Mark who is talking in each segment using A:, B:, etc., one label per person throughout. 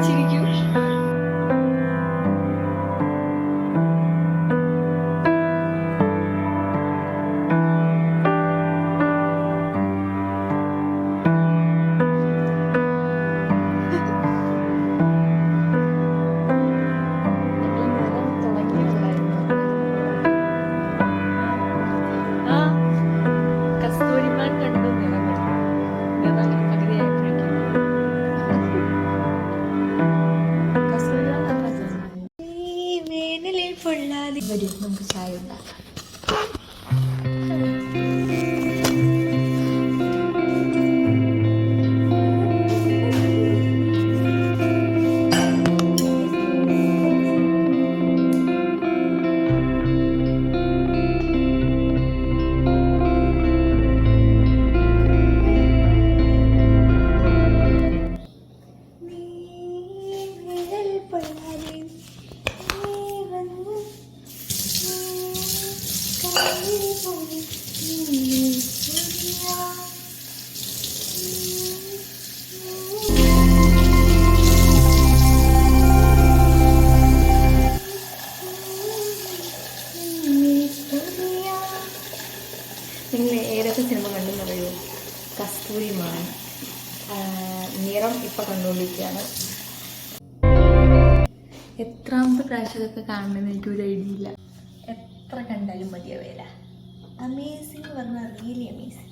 A: ചിരിക്കൂ. വരും, നമുക്ക് ചായ ഉണ്ടാക്കാം. നിങ്ങൾ ഏതൊക്കെ സിനിമ കണ്ടെന്ന് പറയൂ? കസ്തൂരിമാൻ നിറം ഇപ്പം കണ്ടുകൊണ്ടിരിക്കുകയാണ്. എത്രാമത്തെ പ്രാവശ്യം ഇതൊക്കെ കാണണമെന്ന് എനിക്കൊരു ഐഡിയ ഇല്ല. എത്ര കണ്ടാലും മതിയാവില്ല. അമേസിങ് പറഞ്ഞാൽ റിയലി അമേസിങ്.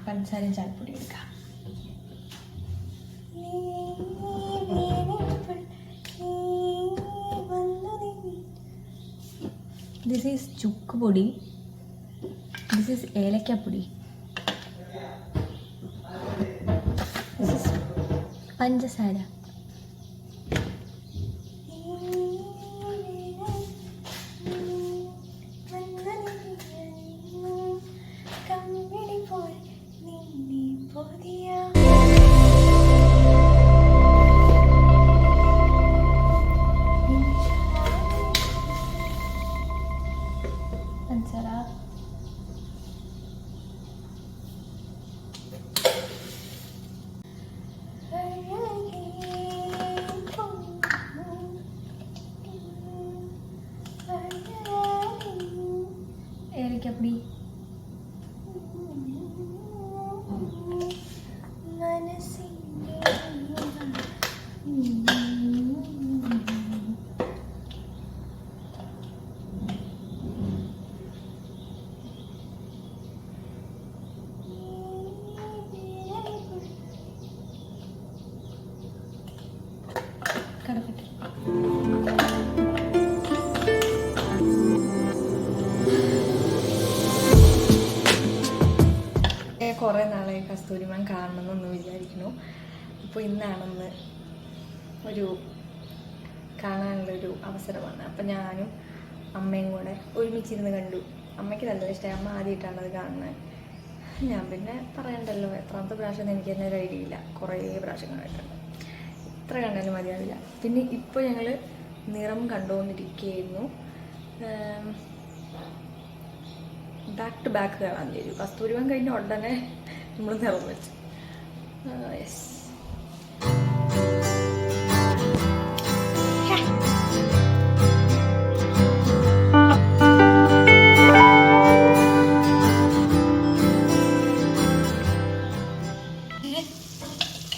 A: പഞ്ചസാരയും ചായപ്പൊടി എടുക്കാം. This is ചുക്ക് പൊടി. This is ഏലക്കപ്പൊടി. This is പഞ്ചസാര. ഏലക്കപ്പൊടി. കടക്കട്ടെ. കുറേ നാളായി കസ്തൂരിമാൻ കാണണമെന്നൊന്ന് വിചാരിക്കുന്നു. അപ്പോൾ ഇന്നാണെന്ന് കാണാനുള്ളൊരു അവസരമാണ്. അപ്പം ഞാനും അമ്മയും കൂടെ ഒരുമിച്ചിരുന്ന് കണ്ടു. അമ്മയ്ക്ക് നല്ല ഇഷ്ടമായി. അമ്മ ആദ്യമായിട്ടാണ് അത് കാണുന്നത്. ഞാൻ പിന്നെ പറയണ്ടല്ലോ, എത്രാമത്തെ പ്രാവശ്യം എനിക്ക് തന്നെ ഒരു ഐഡിയ ഇല്ല. കുറേ പ്രാവശ്യം കണ്ടിട്ടുണ്ട്. എത്ര കണ്ടാലും മതിയാവില്ല. പിന്നെ ഇപ്പോൾ ഞങ്ങൾ നിറം കണ്ടുകൊണ്ടിരിക്കുകയായിരുന്നു. ബാക്ക് ടു ബാക്ക് കാണാൻ തരും. കസ്തൂരിമാൻ കഴിഞ്ഞ ഉടനെ നമ്മൾ നിറം വെച്ചു. യെസ്.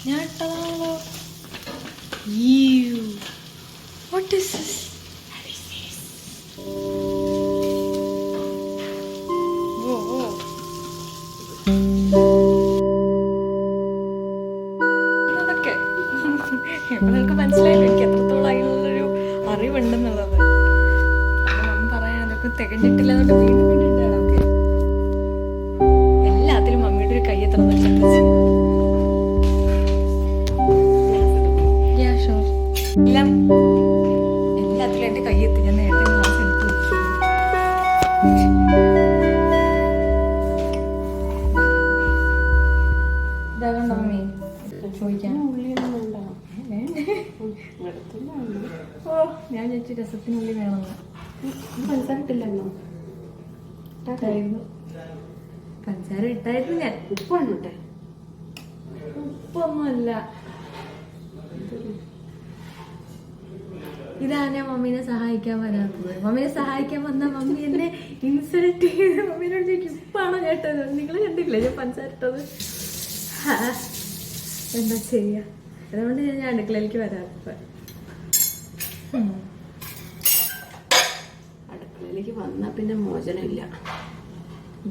A: ഞാൻ ഇട്ടതാണല്ലോ. What is this? ഇപ്പൊ നിങ്ങൾക്ക് മനസ്സിലായില്ലോ എനിക്ക് എത്രത്തോളം അതിനുള്ളൊരു അറിവുണ്ടെന്നുള്ളത്. നമ്മൾ പറയാൻ അതൊക്കെ തികഞ്ഞിട്ടില്ല എന്നൊക്കെ വീണ്ടും വീണ്ടും ഉണ്ടാണ്. ഓക്കെ, എല്ലാത്തിലും മമ്മിയുടെ ഒരു കൈ എത്ര എല്ലാത്തിലും എൻ്റെ കൈ എത്തി. ഞാൻ നേരത്തെ ക്ലാസ് എടുത്തു. ഇതാകണ്ടോ മമ്മി ചോദിക്കാൻ? ഓ, ഞാൻ ചേച്ചി രസത്തിനുള്ളിൽ വേണമെന്ന് മനസ്സിലായിട്ടില്ലല്ലോ. പഞ്ചസാര ഇട്ടായിരുന്നു ഞാൻ.
B: ഉപ്പാണ് ഇട്ടെ.
A: ഉപ്പൊന്നുമല്ല. ഇതാണ് ഞാൻ മമ്മീനെ സഹായിക്കാൻ വരാത്തത്. മമ്മീനെ സഹായിക്കാൻ വന്ന മമ്മി എന്നെ ഇൻസൾട്ട് ചെയ്ത് മമ്മീനോട് ചോദിക്കും ഉപ്പാണോ കേട്ടത്. നിങ്ങൾ കണ്ടില്ലേ ഞാൻ പഞ്ചസാര ഇട്ടത്? എന്താ ചെയ്യാ, അതുകൊണ്ട് ഞാൻ അടുക്കളയിലേക്ക് വരാത്തത്.
B: അടുക്കളയിലേക്ക് വന്നാൽ പിന്നെ മോചനമില്ല.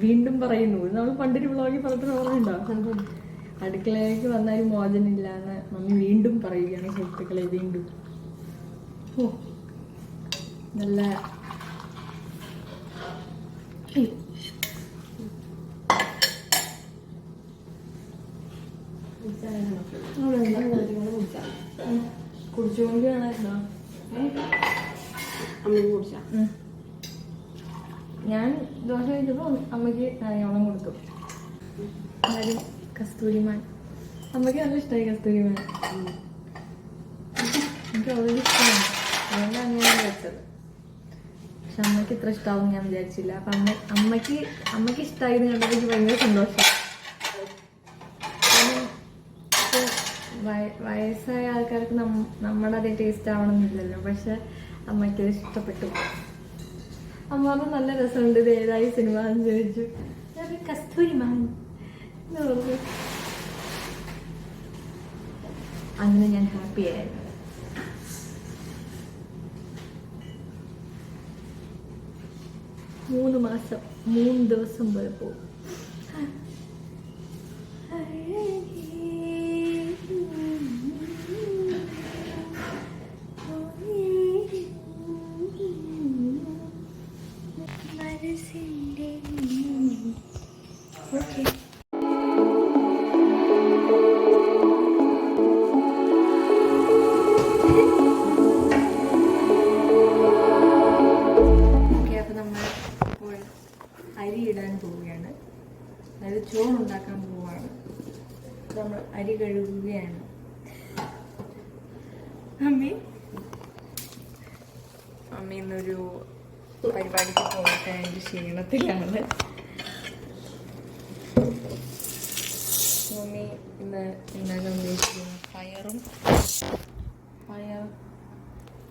A: വീണ്ടും പറയുന്നു, നമ്മൾ പണ്ടൊരു വ്ളോഗിൽ പറഞ്ഞിട്ട് ഓർമ്മയുണ്ടോ? അടുക്കളയിലേക്ക് വന്നാലും മോചനമില്ല എന്ന് മമ്മി വീണ്ടും പറയുകയാണ് സുഹൃത്തുക്കളെ. വീണ്ടും നല്ല കുടിച്ചുകൊണ്ട് കാണായിരുന്നോ?
B: അമ്മ കുടിച്ചാ?
A: ഞാൻ ദോശ കഴിച്ചപ്പോൾ അമ്മയ്ക്ക് നാരങ്ങാവെള്ളം കൊടുത്തു. എന്നാലും കസ്തൂരിമാൻ അമ്മയ്ക്ക് നല്ല ഇഷ്ടമായി. കസ്തൂരിമാൻ എനിക്ക് വളരെ ഇഷ്ടമാണ്, അതുകൊണ്ടാണ് ഞാൻ കഴിച്ചത്. പക്ഷെ അമ്മയ്ക്ക് ഇത്ര ഇഷ്ടമാവും ഞാൻ വിചാരിച്ചില്ല. അപ്പം അമ്മയ്ക്ക് ഇഷ്ടമായി എന്ന് കണ്ടപ്പോൾ എനിക്ക് ഭയങ്കര സന്തോഷം. വയസ്സായ ആൾക്കാർക്ക് നമ്മുടെ അതേ ടേസ്റ്റ് ആവണമെന്നില്ലല്ലോ. പക്ഷെ അമ്മയ്ക്ക് ഇഷ്ടപ്പെട്ടു. അമ്മ പറഞ്ഞു നല്ല രസമുണ്ട്, ഇത് ഏതായി സിനിമ എന്ന് ചോദിച്ചു. കസ്തൂരിമാൻ എന്ന് പറഞ്ഞു. അങ്ങനെ ഞാൻ ഹാപ്പി ആയിരുന്നു. മൂന്ന് മാസം 3 ദിവസം പോലെ പോകും. അരി ഇടാൻ പോവുകയാണ്, അതായത് ചോറുണ്ടാക്കാൻ പോവുകയാണ്. നമ്മൾ അരി കഴുകുകയാണ്. അമ്മി ഇന്നൊരു പരിപാടിക്ക് പോയിട്ട് അതിൻ്റെ ക്ഷീണത്തിലാണ്. മമ്മി ഇന്ന് ഉണ്ടാക്കാൻ ഉദ്ദേശിക്കുന്നത്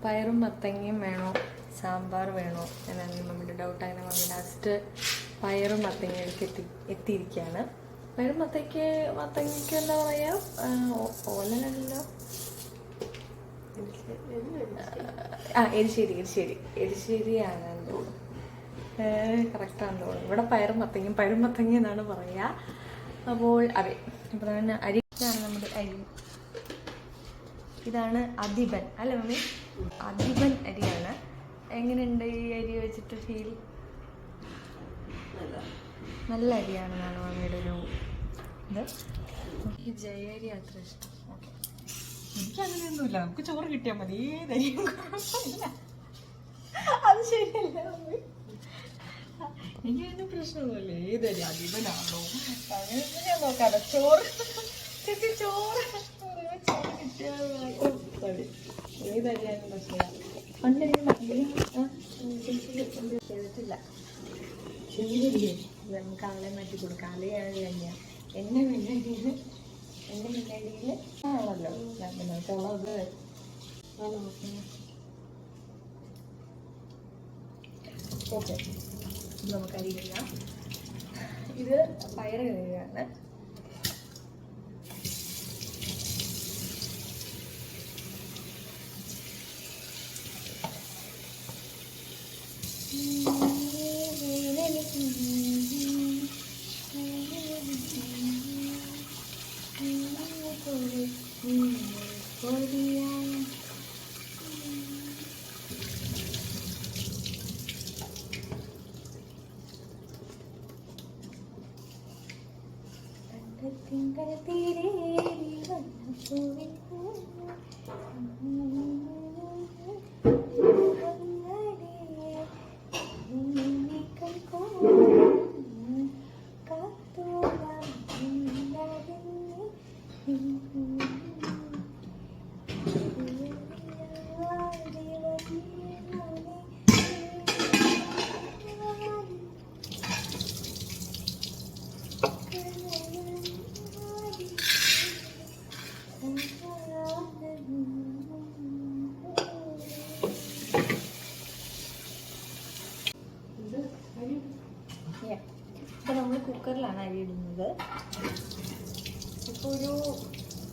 A: പയറും മത്തങ്ങയും വേണോ സാമ്പാർ വേണോ എന്നാണ് മമ്മിയുടെ ഡൗട്ട്. അങ്ങനെ മമ്മി ലാസ്റ്റ് പയറും മത്തങ്ങയിലേക്ക് എത്തിയിരിക്കുകയാണ്. പയറും മത്തങ്ങയ്ക്ക് എന്താ പറയുക, ഓലനല്ലോ, എരിശ്ശേരിയാണ് തോന്നുന്നു. കറക്റ്റാണെന്ന് തോന്നുന്നു. ഇവിടെ പയറും മത്തങ്ങ എന്നാണ് പറയുക. അപ്പോൾ അതെ, അപ്പോൾ തന്നെ അരിയാണ് നമ്മുടെ അരി. ഇതാണ് അധിപൻ അല്ലേ മമ്മി? അധിപൻ അരിയാണ്. എങ്ങനെയുണ്ട് ഈ അരി വെച്ചിട്ട് ഫീൽ? നല്ല അരിയാണെന്നാണ് മമ്മിയുടെ ഒരു ഇത്. ഈ ജയ അരി അത്ര ഇഷ്ടം. ഓക്കെ, എനിക്കങ്ങനെയൊന്നുമില്ല, നമുക്ക് ചോറ് കിട്ടിയാൽ മതി, ഏതരിയും കുഴപ്പമില്ല. അത് ശരിയല്ല മമ്മി, എനിക്കതിന് പ്രശ്നമൊന്നുമില്ല. ഏതരി അധിപനാണോ അങ്ങനെയൊന്നും ഞാൻ നോക്കാതെ ചോറ് കിട്ടിയാൽ മതി. ഏതരിയാനും പ്രശ്നമില്ല. പണ്ടരിയും ചെയ്തിട്ടില്ല. നമുക്ക് അവളെ മാറ്റി കൊടുക്കാം. അല്ലെങ്കിൽ എന്നെ മിന്നടിയിൽ ആണല്ലോ നമുക്കുള്ളത്. ഓക്കെ, ഇത് നമുക്ക് അരി കഴിയാം. ഇത് പയറ് കറിയാണ്. അപ്പോൾ നമ്മൾ കുക്കറിലാണ് അരി ഇടുന്നത്. ഇപ്പോൾ ഒരു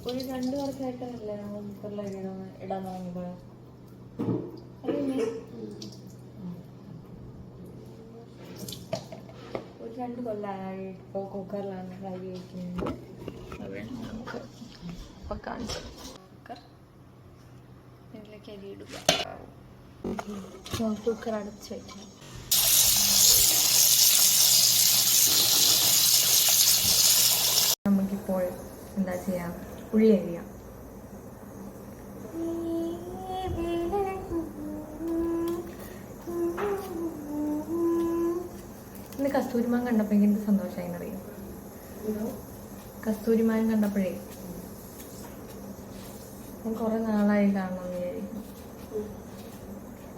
A: 2 വർഷമായിട്ടല്ലേ നമ്മൾ കുക്കറിൽ അരി ഇടാൻ തുടങ്ങിയത്. ഒരു 2 കൊല്ലമായി ഇപ്പോൾ കുക്കറിലാണ് അരി വയ്ക്കുന്നത്. അവിടെ നമുക്ക് ഇപ്പോൾ കാണിച്ചു കുക്കർ ഇതിലേക്ക് അരി ഇടുക. കുക്കർ അടച്ച് വയ്ക്കാം. നമുക്കിപ്പോൾ എന്താ ചെയ്യാം, ഉള്ളി അരിയാം. ഇന്ന് കസ്തൂരിമാൻ കണ്ടപ്പോൾ എനിക്ക് എന്ത് സന്തോഷമായി അറിയാം. കസ്തൂരിമാൻ കണ്ടപ്പോഴേ ഞാൻ കുറേ നാളായി കാണണമെന്ന് വിചാരിക്കും.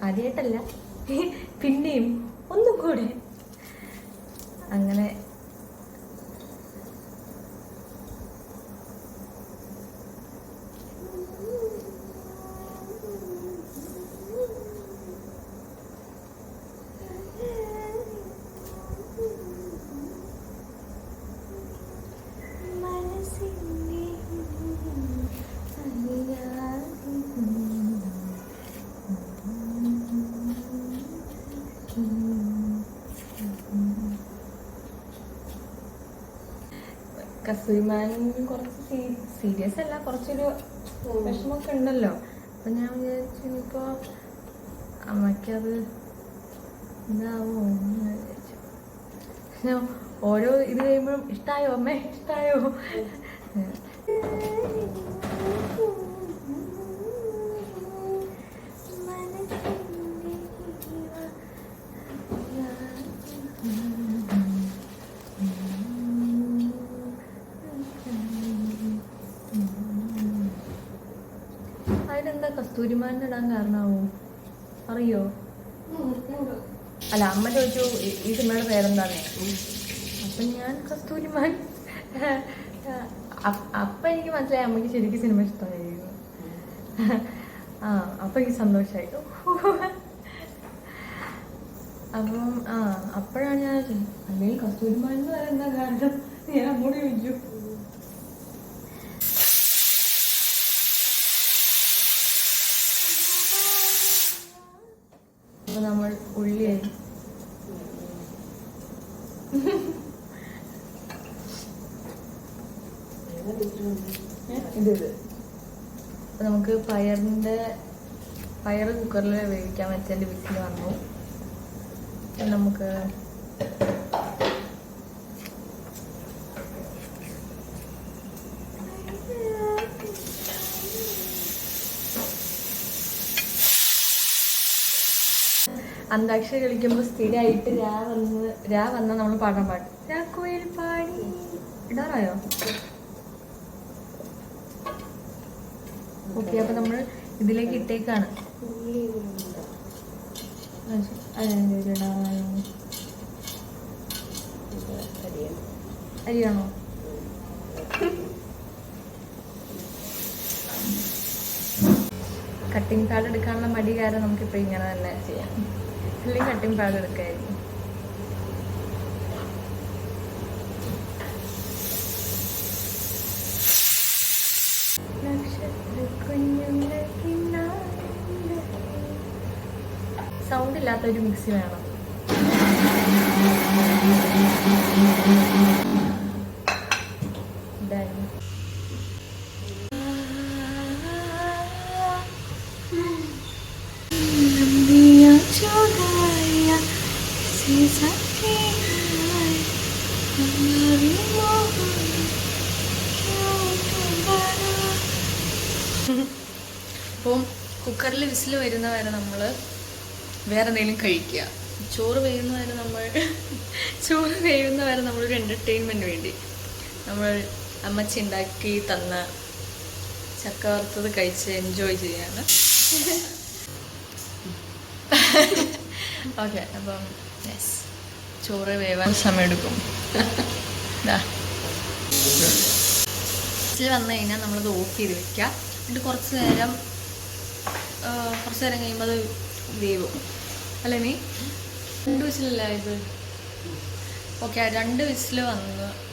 A: ആദ്യമായിട്ടല്ല, പിന്നെയും ഒന്നും കൂടെ അങ്ങനെ. കസ്തൂരിമാൻ കുറച്ച് സീരിയസ് അല്ല, കുറച്ചൊരു വിഷമമൊക്കെ ഉണ്ടല്ലോ. അപ്പം ഞാൻ വിചാരിച്ചു ഇനിയിപ്പോൾ അമ്മയ്ക്കത് ഇതാവോ എന്ന് വിചാരിച്ചു. ഞാൻ ഓരോ ഇത് കഴിയുമ്പോഴും ഇഷ്ടമായോ അമ്മേ, ഇഷ്ടമായോ. അതിനെന്താ കസ്തൂരിമാൻ ഇടാൻ കാരണമാവോ അറിയോ? അല്ല, അമ്മ ചോദിച്ചു ഈ സിനിമയുടെ പേരെന്താന്ന്. അപ്പം ഞാൻ കസ്തൂരിമാൻ. അപ്പം എനിക്ക് മനസ്സിലായി അമ്മയ്ക്ക് ശരിക്കും സിനിമ ഇഷ്ടമായിരുന്നു. അപ്പം എനിക്ക് സന്തോഷമായി. അപ്പം അപ്പോഴാണ് ഞാൻ അല്ലെങ്കിൽ കസ്തൂരിമാൻ എന്ന് പറയാൻ എന്താ കാരണം ഞാൻ അങ്ങോട്ട് ചോദിച്ചു. അപ്പോൾ നമ്മൾ ഉള്ളിയായി ഇത്. അപ്പോൾ നമുക്ക് പയർ കുക്കറിൽ വേവിക്കാൻ വെച്ചതിൻ്റെ വിസിൽ വന്നു. നമുക്ക് അന്താക്ഷരി കളിക്കുമ്പോൾ സ്ഥിരമായിട്ട് രാ വന്നാൽ നമ്മൾ പാടാൻ പാടും. രാക്കുയിൽ പാടി ഇടാറായോ? ഓക്കെ, അപ്പം നമ്മൾ ഇതിലേക്ക് ഇട്ടേക്കാണ്. അരിയാണോ? കട്ടിങ് പാഡ് എടുക്കാനുള്ള മടി കാരണം നമുക്കിപ്പോൾ ഇങ്ങനെ തന്നെ ചെയ്യാം. അല്ലെങ്കിൽ കട്ടിങ് പാഡ് എടുക്കായിരുന്നു. സൗണ്ട് ഇല്ലാത്തൊരു മിക്സി വേണം. അപ്പം കുക്കറിൽ വിസിൽ വരുന്ന വരെ നമ്മൾ വേറെ എന്തെങ്കിലും കഴിക്കുക. ചോറ് വേവുന്ന വരെ നമ്മളൊരു എൻ്റർടൈൻമെൻറ്റ് വേണ്ടി നമ്മൾ അമ്മച്ചി ഉണ്ടാക്കി തന്ന ചക്ക വറുത്തത് കഴിച്ച് എൻജോയ് ചെയ്യാണ്. ഓക്കെ, അപ്പം യെസ്, ചോറ് വേവാൻ സമയമെടുക്കും. വിസിൽ വന്നു കഴിഞ്ഞാൽ നമ്മളത് ഓഫ് ചെയ്ത് വെക്കുക. എന്നിട്ട് കുറച്ച് നേരം കഴിയുമ്പോൾ അത് വേവും. അല്ലേ നീ? 2 വിസിലല്ല ഇത്? ഓക്കെ, 2 വിസിൽ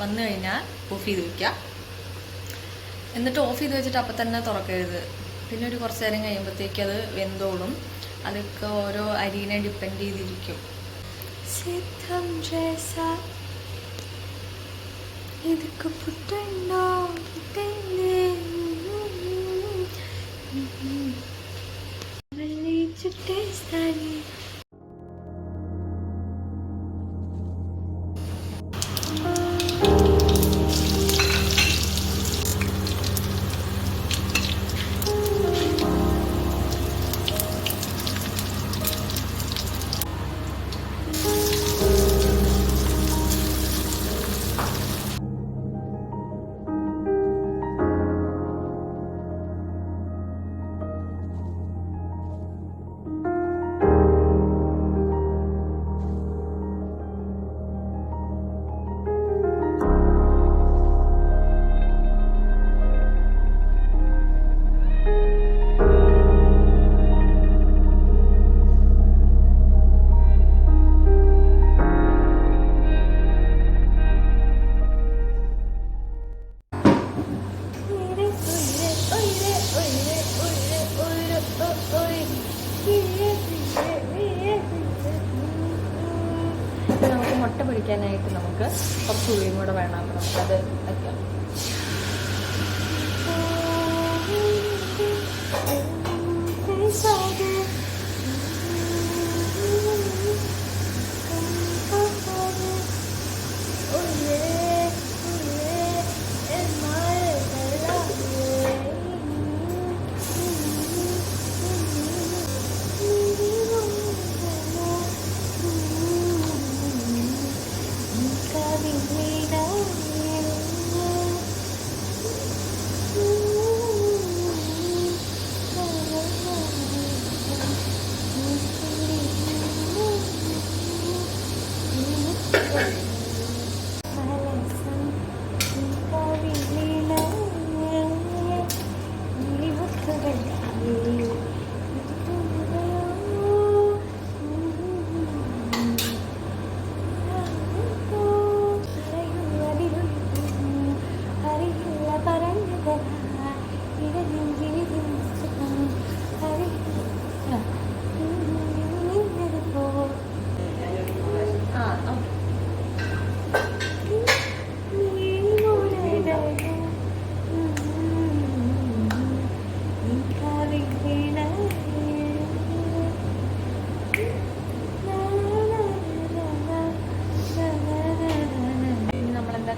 A: വന്നു കഴിഞ്ഞാൽ ഓഫ് ചെയ്ത് വെക്കുക. എന്നിട്ട് ഓഫ് ചെയ്ത് വെച്ചിട്ട് അപ്പം തന്നെ തുറക്കരുത്. പിന്നെ ഒരു കുറച്ച് നേരം കഴിയുമ്പോഴത്തേക്ക് അത് വെന്തോളും. അതൊക്കെ ഓരോ അരിനെ ഡിപ്പെൻഡ് ചെയ്തിരിക്കും. ഇതൊക്കെ പുട്ടുണ്ടോ ചുട്ടേസ്ഥാനി. നമുക്ക് മുട്ട പൊരിക്കാനായിട്ട് നമുക്ക് കുറച്ച് ഉള്ളിയും കൂടെ വേണം. നമുക്കത് വയ്ക്കാം.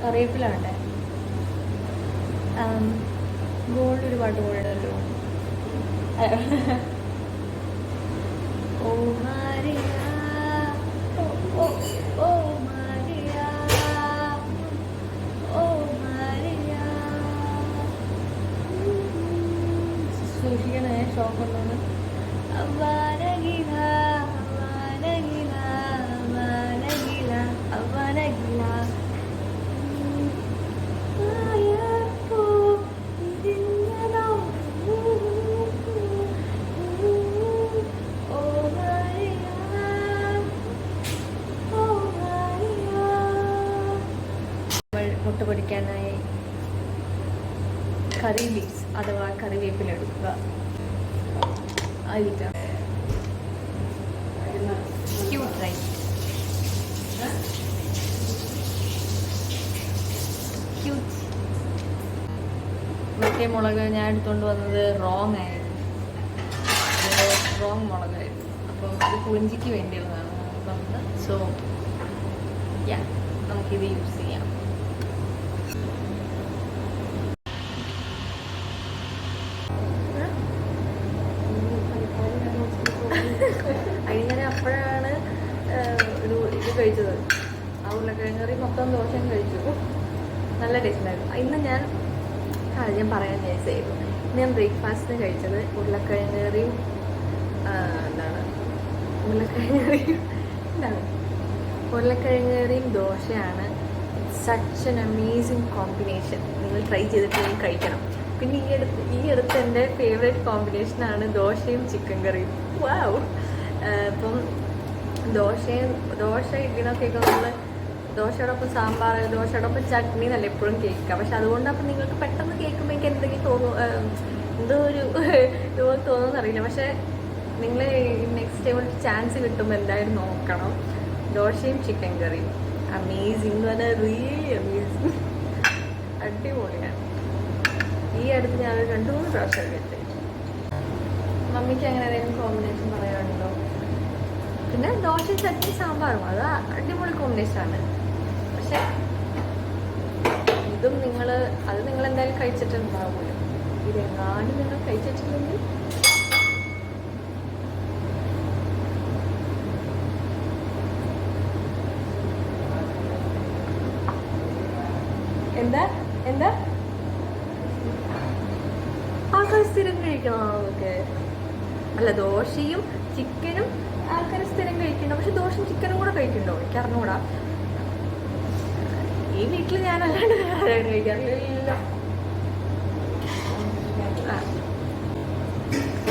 A: കറിവേപ്പില വേണ്ടേ? ഗോൾഡ് ഒരുപാട് ഗോൾഡല്ലോ. ഓ മാരിയ, ഓ ഓ മാരിയ, ഓ മാരിയ. സൂക്ഷിക്കണേ, ഷോക്ക് ഉണ്ടോന്ന്. അവനഗില അവനഗില അവനഗില അവനഗില. മുട്ട പൊരിക്കാനായി കറി ലീവ്സ് അഥവാ കറിവേപ്പില എടുക്കുക. Cute right, cute. മറ്റേ മുളക് ഞാൻ എടുത്തുകൊണ്ട് വന്നത് റോങ് ആയിരുന്നു, റോങ് മുളകായിരുന്നു. അപ്പം അത് പുളിഞ്ചിക്ക് വേണ്ടിയുള്ളതാണ് വന്നത്. സോ നമുക്കിത് യൂസ് ചെയ്യാം. അതിന് ഞാൻ അപ്പോഴാണ് ഇത് കഴിച്ചത്. ആ ഉരുളക്കിഴങ്ങ് കറി മൊത്തം ദോശയും കഴിച്ചു. നല്ല ടേസ്റ്റ് ഉണ്ടായിരുന്നു. ഇന്ന് ഞാൻ പറയാൻ വിചാരിച്ചായിരുന്നു. ഇന്ന് ഞാൻ ബ്രേക്ക്ഫാസ്റ്റിന് കഴിച്ചത് ഉരുളക്കിഴങ്ങ് കറിയും ഉരുളക്കിഴങ്ങ് കറിയും ദോശയാണ്. Such an amazing combination. നിങ്ങൾ ട്രൈ ചെയ്തിട്ട് നിങ്ങൾ കഴിക്കണം. പിന്നെ ഈ അടുത്ത് എൻ്റെ ഫേവറേറ്റ് കോമ്പിനേഷനാണ് ദോശയും ചിക്കൻ കറിയും. വാവ്. ഇപ്പം ദോശ ഇഡ്ഡലിനൊക്കെ നമ്മൾ ദോശയോടൊപ്പം സാമ്പാർ, ദോശയോടൊപ്പം ചട്നി എന്നല്ല എപ്പോഴും കേൾക്കുക. പക്ഷെ അതുകൊണ്ട് അപ്പം നിങ്ങൾക്ക് പെട്ടെന്ന് കേൾക്കുമ്പോൾ എനിക്ക് എന്തെങ്കിലും തോന്നും, എന്തോ ഒരു ഇതുപോലെ തോന്നുമെന്നറിയില്ല. പക്ഷേ നിങ്ങൾ നെക്സ്റ്റ് ടൈം ഒരു ചാൻസ് കിട്ടുമ്പോൾ എന്തായാലും നോക്കണം. ദോശയും ചിക്കൻ കറിയും അമേസിങ് എന്ന് പറഞ്ഞാൽ റിയലി അമേസിങ്, അടിപൊളിയാണ്. ഈ അടുത്ത് ഞാൻ 2-3 പ്രാവശ്യം കഴിച്ചു. മമ്മിക്ക് അങ്ങനെ ഏതെങ്കിലും കോമ്പിനേഷൻ പറയാനുണ്ടോ? പിന്നെ ദോശ ചട്നി സാമ്പാറും അത് അടിപൊളി കോമ്പിനേഷനാണ്. പക്ഷെ ഇതും അത് നിങ്ങൾ എന്തായാലും കഴിച്ചിട്ടുണ്ടാവുമല്ലോ. ഇതെങ്ങാനും നിങ്ങൾ കഴിച്ചിട്ടില്ലെങ്കിൽ എന്താ എന്താ ആൾക്കാർ സ്ഥിരം കഴിക്കണം അതൊക്കെ. അല്ല, ദോശയും ചിക്കനും ആൾക്കാർ സ്ഥിരം കഴിക്കണം. പക്ഷെ ദോശയും ചിക്കനും കൂടെ കഴിക്കണ്ടോ എനിക്ക് അറിഞ്ഞൂടാ. ഈ വീട്ടിൽ ഞാൻ അല്ലാണ്ട് വേറെ കഴിക്കാറില്ല.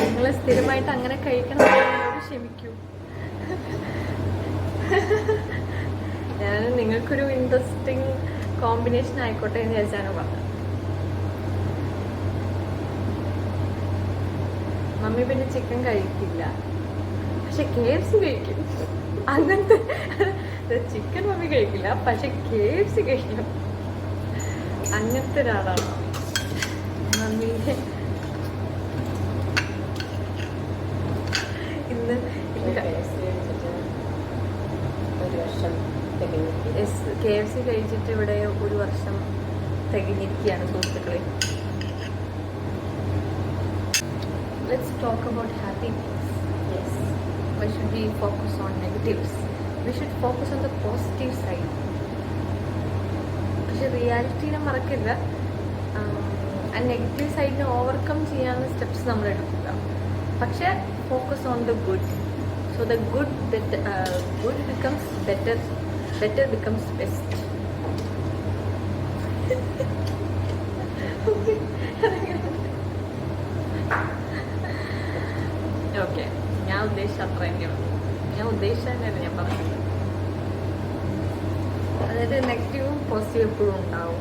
A: നിങ്ങൾ സ്ഥിരമായിട്ട് അങ്ങനെ കഴിക്കണം എന്നോട് ക്ഷമിക്കൂ. ഞാൻ നിങ്ങൾക്കൊരു ഇൻട്രസ്റ്റിംഗ് കോമ്പിനേഷൻ ആയിക്കോട്ടെ എന്ന് വിചാരിച്ചാണ് പറഞ്ഞത്. മമ്മി പിന്നെ ചിക്കൻ കഴിക്കില്ല, പക്ഷെ KFC കഴിക്കും. അങ്ങനത്തെ ചിക്കൻ മമ്മി കഴിക്കില്ല, പക്ഷെ KFC കഴിക്കും. അങ്ങനത്തെ ഒരാളാണ് മമ്മീൻ്റെ. ഇന്ന് KFC കഴിച്ചിട്ട് ഇവിടെ 1 വർഷം തികഞ്ഞിരിക്കുകയാണ് സുഹൃത്തുക്കളെ. Let's talk about happiness. Yes. Why should we focus on negatives? We should focus on the positive side. പക്ഷെ റിയാലിറ്റീനെ മറക്കില്ല. ആ നെഗറ്റീവ് സൈഡിനെ ഓവർകം ചെയ്യാനുള്ള സ്റ്റെപ്സ് നമ്മൾ എടുക്കുക. പക്ഷെ focus on the good. So the good becomes better becomes best. Okay, ഞാൻ ഉദ്ദേശിച്ച അത്ര തന്നെയാണ്. ഞാൻ ഉദ്ദേശിച്ച തന്നെയാണ് ഞാൻ പറഞ്ഞത്. അതായത് നെഗറ്റീവും പോസിറ്റീവും എപ്പോഴും ഉണ്ടാവും.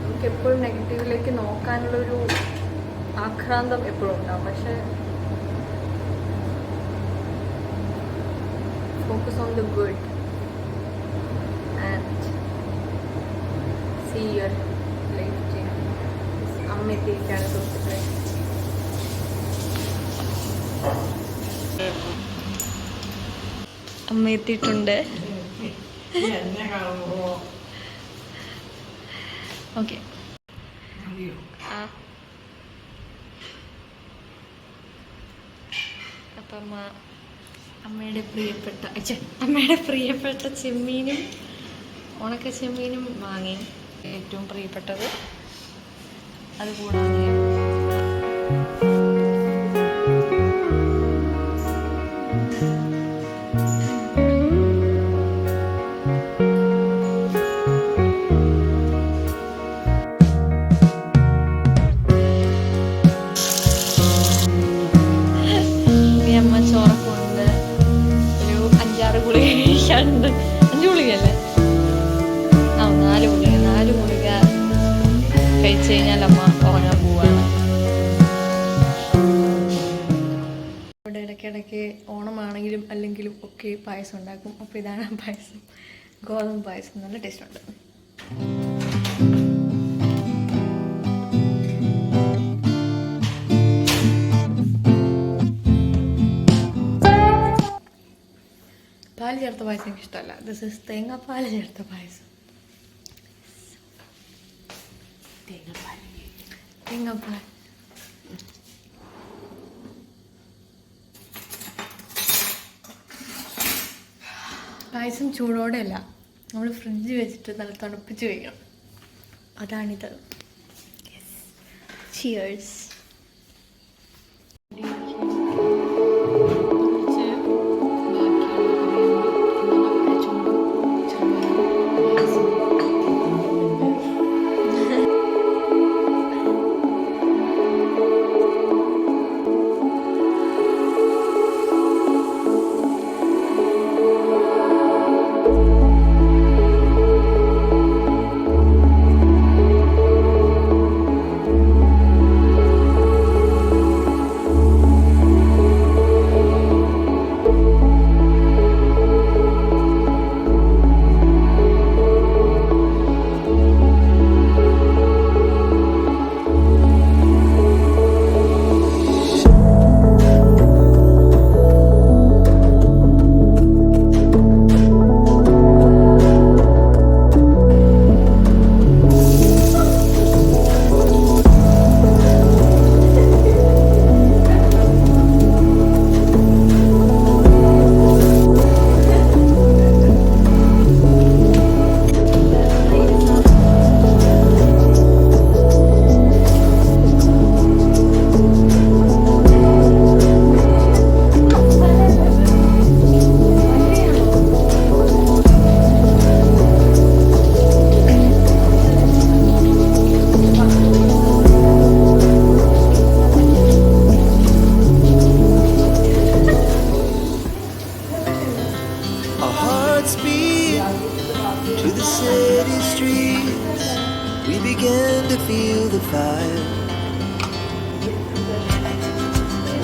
A: നമുക്ക് എപ്പോഴും നെഗറ്റീവിലേക്ക് നോക്കാനുള്ളൊരു ആക്രാന്തം എപ്പോഴും ഉണ്ടാവും. പക്ഷെ focus on the good and see your life change. അമ്മ എത്തിയിരിക്കുകയാണ് സുഹൃത്തുക്കളെ. അമ്മ എത്തിയിട്ടുണ്ട്. ഓക്കെ, അപ്പം അമ്മയുടെ പ്രിയപ്പെട്ട ചെമ്മീനും ഉണക്ക ചെമ്മീനും വാങ്ങി. ഏറ്റവും പ്രിയപ്പെട്ടത്. അതുകൂടാതെ അമ്മ ചോറൊക്കെ കൊണ്ട് ഒരു 5-6 ഗുളിക കഴിക്കാറുണ്ട്. 5 ഗുളികയല്ലേ? 4 ഗുളിക കഴിച്ചു കഴിഞ്ഞാൽ അമ്മ ഉറങ്ങാൻ പോവാണ്. ഇവിടെ ഇടയ്ക്കിടയ്ക്ക് ഓണമാണെങ്കിലും അല്ലെങ്കിലും ഒക്കെ പായസം ഉണ്ടാക്കും. അപ്പോൾ ഇതാണ് പായസം, ഗോതമ്പ് പായസം. നല്ല ടേസ്റ്റ് ഉണ്ട്. പാൽ ചേർത്ത പായസം എനിക്ക് ഇഷ്ടമല്ല. ദിസ് ഇസ് തേങ്ങാപ്പാൽ ചേർത്ത പായസം. തേങ്ങാപ്പാൽ പായസം ചൂടോടെ അല്ല, നമ്മൾ ഫ്രിഡ്ജ് വെച്ചിട്ട് നല്ല തണുപ്പിച്ച് കഴിക്കണം. അതാണിത്. Cheers.
C: began to feel the fire.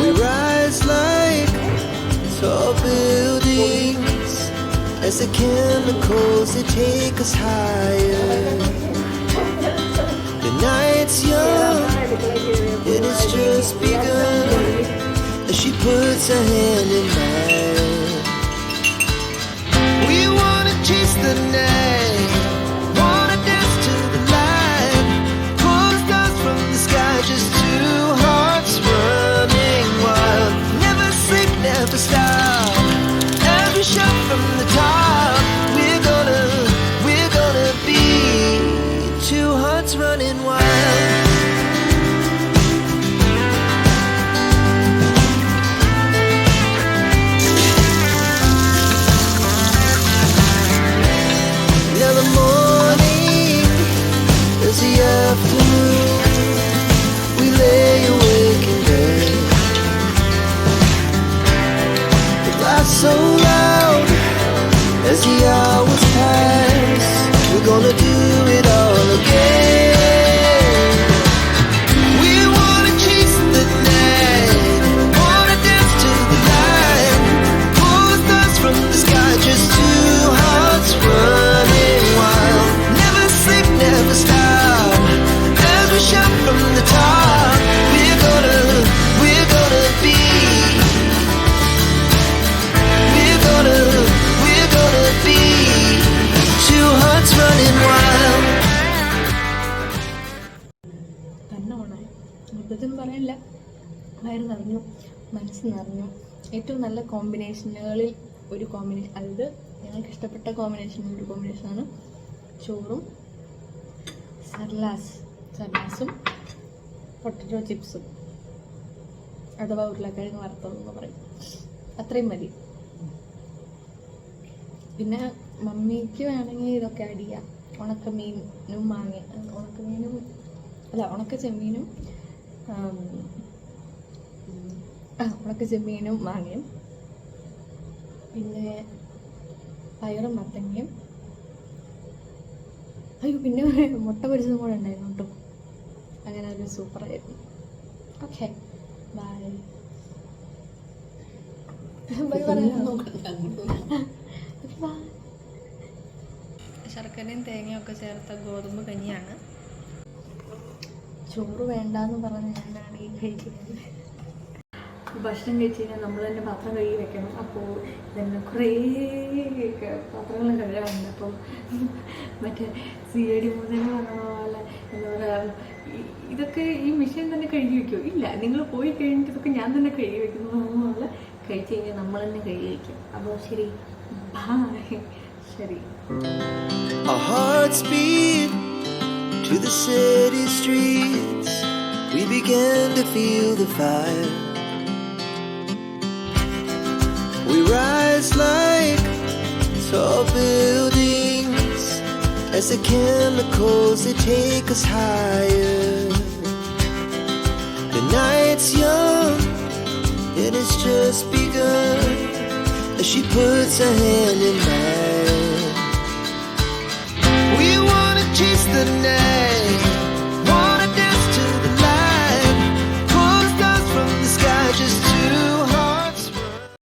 C: We rise like tall buildings as the chemicals they take us higher. The night's young and it's just begun as she puts her hand in mine. We wanna chase the night, wanna dance to the light, pull the stars from the sky, just two hearts running wild. Never sleep, never stop, every shot from the top. We're gonna be two hearts running wild. Now the morning is the afternoon. We lay awake in bed. The laughs so loud as the hours pass. We're gonna do it all again. We wanna chase the night, wanna dance to the light, pull the stars from the sky, just two hearts running wild. Never sleep, never stop, as we shout from the top. We're gonna be, we're gonna be two hearts running wild.
A: തന്നെ ഓണായി നിർബന്ധം പറയാനില്ല. വയറ് നിറഞ്ഞു, മനസ്സ് നിറഞ്ഞു. ഏറ്റവും നല്ല കോമ്പിനേഷനുകളിൽ ഒരു കോമ്പിനേഷൻ, അതായത് ഞങ്ങൾക്ക് ഇഷ്ടപ്പെട്ട ഒരു കോമ്പിനേഷനാണ് ചോറും സർലാസും പൊട്ടറ്റോ ചിപ്സും, അഥവാ ഉരുളക്കിഴങ്ങ് വറുത്തതെന്ന് പറയും. അത്രയും മതി. പിന്നെ മമ്മിക്ക് വേണമെങ്കിൽ ഇതൊക്കെ ആഡ് ചെയ്യാം. ഉണക്കമീനും ഉണക്ക ചെമ്മീനും മാങ്ങയും, പിന്നെ പയറും മത്തങ്ങയും, പിന്നെ മുട്ട പൊരിച്ചതും കൂടെ ഉണ്ടായിരുന്നു കേട്ടോ. അങ്ങനെ ഒരു സൂപ്പറായിരുന്നു. Okay, bye. ശർക്കരയും തേങ്ങയൊക്കെ ചേർത്ത ഗോതമ്പ് കഞ്ഞിയാണ്. ചോറ് വേണ്ടാന്ന് പറഞ്ഞ് ഞാനാണ് ഈ കഴിക്കുന്നത്. ഭക്ഷണം കഴിച്ച് കഴിഞ്ഞാൽ നമ്മൾ തന്നെ പാത്രം കഴുകി വെക്കണം. അപ്പോൾ തന്നെ കുറേ പാത്രങ്ങളും കഴുകാറുണ്ട്. അപ്പം മറ്റേ CID മുതൽ പറഞ്ഞ പോലെ എന്താ പറയുക, ഇതൊക്കെ ഈ മെഷീൻ തന്നെ കഴുകി വെക്കുമോ? ഇല്ല, നിങ്ങൾ പോയി കഴിഞ്ഞിട്ട് ഇതൊക്കെ ഞാൻ തന്നെ കഴുകി വെക്കുന്നു. നമ്മൾ കഴിച്ച് കഴിഞ്ഞാൽ നമ്മൾ തന്നെ കഴുകി വയ്ക്കും. അപ്പോൾ ശരി, ബായ്. ശരി.
C: Our hearts beat to the city streets. We began to feel the fire. We rise like tall buildings as the chemicals they take us higher. The night's young and it's just begun as she puts her hand in mine. We wanna chase the night.